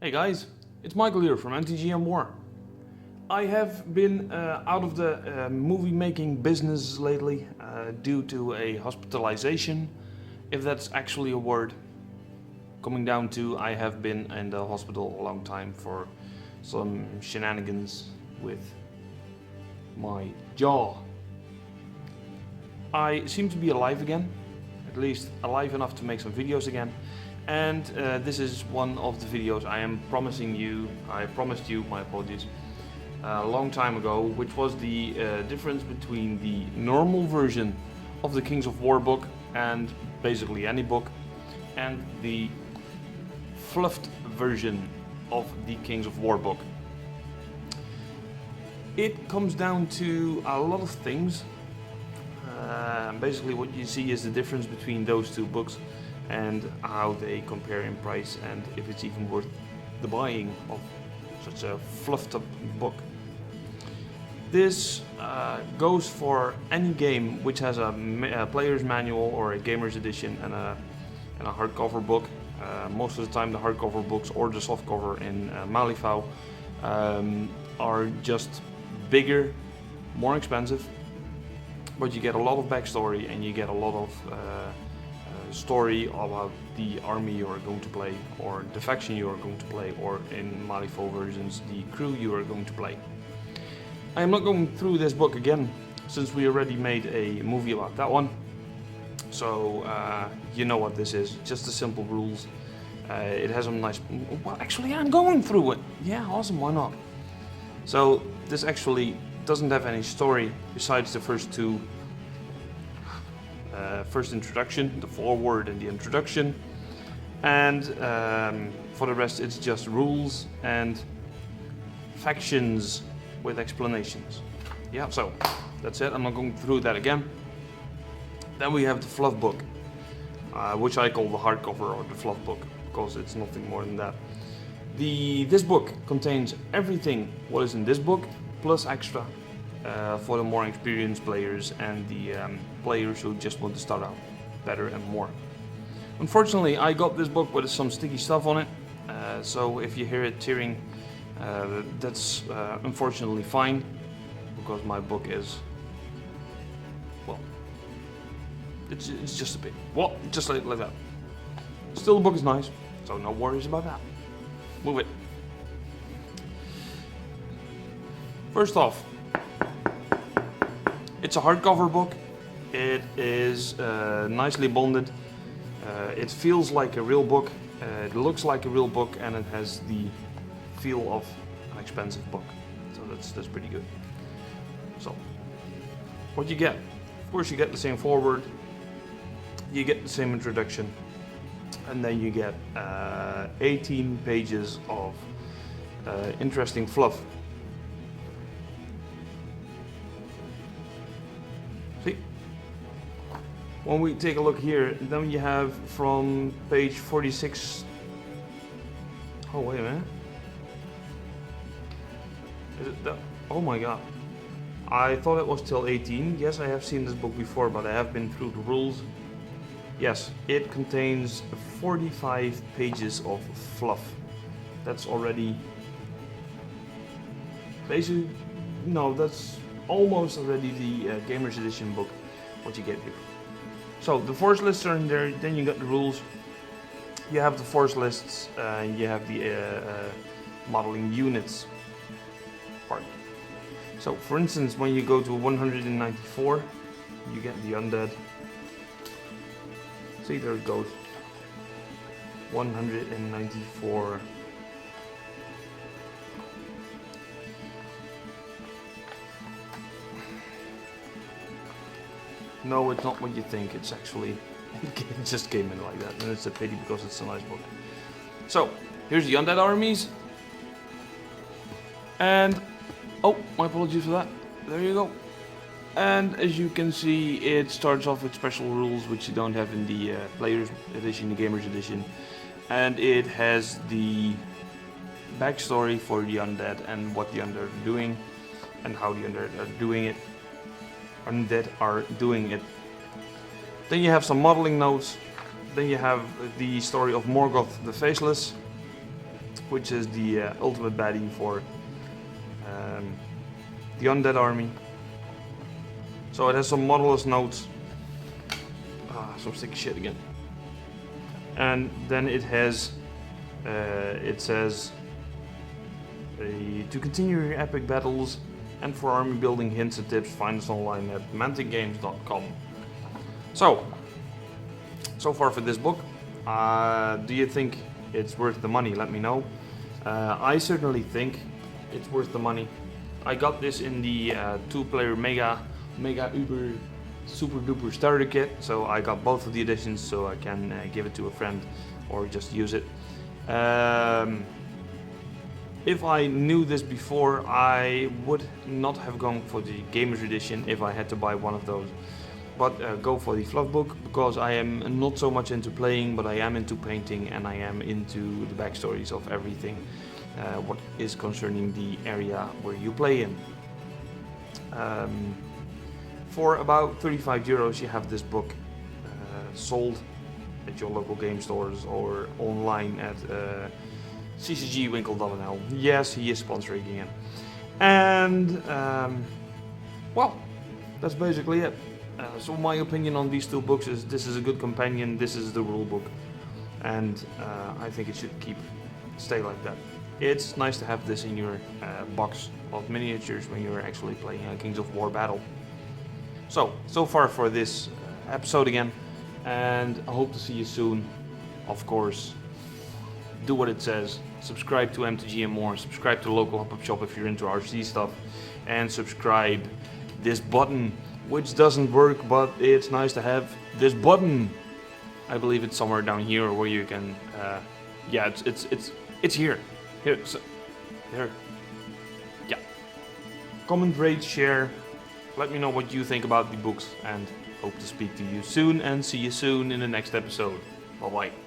Hey guys, it's Michael here from MTGM War. I have been out of the movie making business lately due to a hospitalization, if that's actually a word. Coming down to I have been in the hospital a long time for some shenanigans with my jaw. I seem to be alive again, at least alive enough to make some videos again. And this is one of the videos I promised you, my apologies, a long time ago, which was the difference between the normal version of the Kings of War book, and basically any book, and the fluffed version of the Kings of War book. It comes down to a lot of things. Basically what you see is the difference between those two books and how they compare in price, and if it's even worth the buying of such a fluffed up book. This goes for any game which has a player's manual or a gamer's edition and a hardcover book. Most of the time the hardcover books or the softcover in Malifaux are just bigger, more expensive, but you get a lot of backstory and you get a lot of story about the army you are going to play, or the faction you are going to play, or in Malifaux versions the crew you are going to play. I am not going through this book again since we already made a movie about that one, so you know what this is, just the simple rules. It has some nice, well actually I'm going through it, yeah, awesome, why not. So this actually doesn't have any story besides the first two. First introduction, the foreword and the introduction, and for the rest it's just rules and factions with explanations. Yeah, so that's it, I'm not going through that again. Then we have the fluff book, which I call the hardcover or the fluff book, because it's nothing more than that. This book contains everything what is in this book, plus extra. For the more experienced players and the players who just want to start out better and more. Unfortunately, I got this book with some sticky stuff on it, so if you hear it tearing, that's unfortunately fine, because my book is, well, it's just a bit, well, just like that. Still, the book is nice, so no worries about that. Move it. First off, it's a hardcover book. It is nicely bonded. It feels like a real book. It looks like a real book, and it has the feel of an expensive book. So that's pretty good. So, what you get? Of course, you get the same foreword. You get the same introduction, and then you get 18 pages of interesting fluff. When we take a look here, then you have from page 46. Oh, wait a minute. Is it that? Oh my god. I thought it was till 18. Yes, I have seen this book before, but I have been through the rules. Yes, it contains 45 pages of fluff. That's already. Basically, no, that's almost already the Gamer's Edition book, what you get here. So the force lists are in there, then you got the rules, you have the force lists, you have the modeling units part. So for instance, when you go to 194, you get the undead. See, there it goes. 194. No, it's not what you think. It's actually, it just came in like that, and it's a pity because it's a nice book. So, here's the undead armies. And, oh, my apologies for that. There you go. And as you can see, it starts off with special rules, which you don't have in the Player's Edition, the Gamer's Edition. And it has the backstory for the undead and what the undead are doing, and how the undead are doing it. Then you have some modeling notes, Then you have the story of Morgoth the Faceless, which is the ultimate baddie for the undead army. So it has some modelless notes. Some sticky shit again. And then it has, it says, to continue your epic battles and for army building hints and tips, find us online at manticgames.com. So far for this book. Do you think it's worth the money? Let me know. I certainly think it's worth the money. I got this in the 2-player mega uber super duper starter kit, so I got both of the editions so I can give it to a friend or just use it. If I knew this before, I would not have gone for the Gamers Edition if I had to buy one of those. But go for the fluff book, because I am not so much into playing, but I am into painting and I am into the backstories of everything what is concerning the area where you play in. For about 35 euros you have this book sold at your local game stores or online at ccgwinkle.nl. Yes, he is sponsoring again. And well, that's basically it. So my opinion on these two books is this is a good companion, this is the rule book, and I think it should stay like that. It's nice to have this in your box of miniatures when you're actually playing a Kings of War battle. So far for this episode again, and I hope to see you soon. Of course, do what it says. Subscribe to MTG and more. Subscribe to the local hop-up shop if you're into RC stuff, and subscribe. This button, which doesn't work, but it's nice to have this button. I believe it's somewhere down here where you can. Yeah, it's here. Here, so, there. Yeah. Comment, rate, share. Let me know what you think about the books, and hope to speak to you soon and see you soon in the next episode. Bye bye.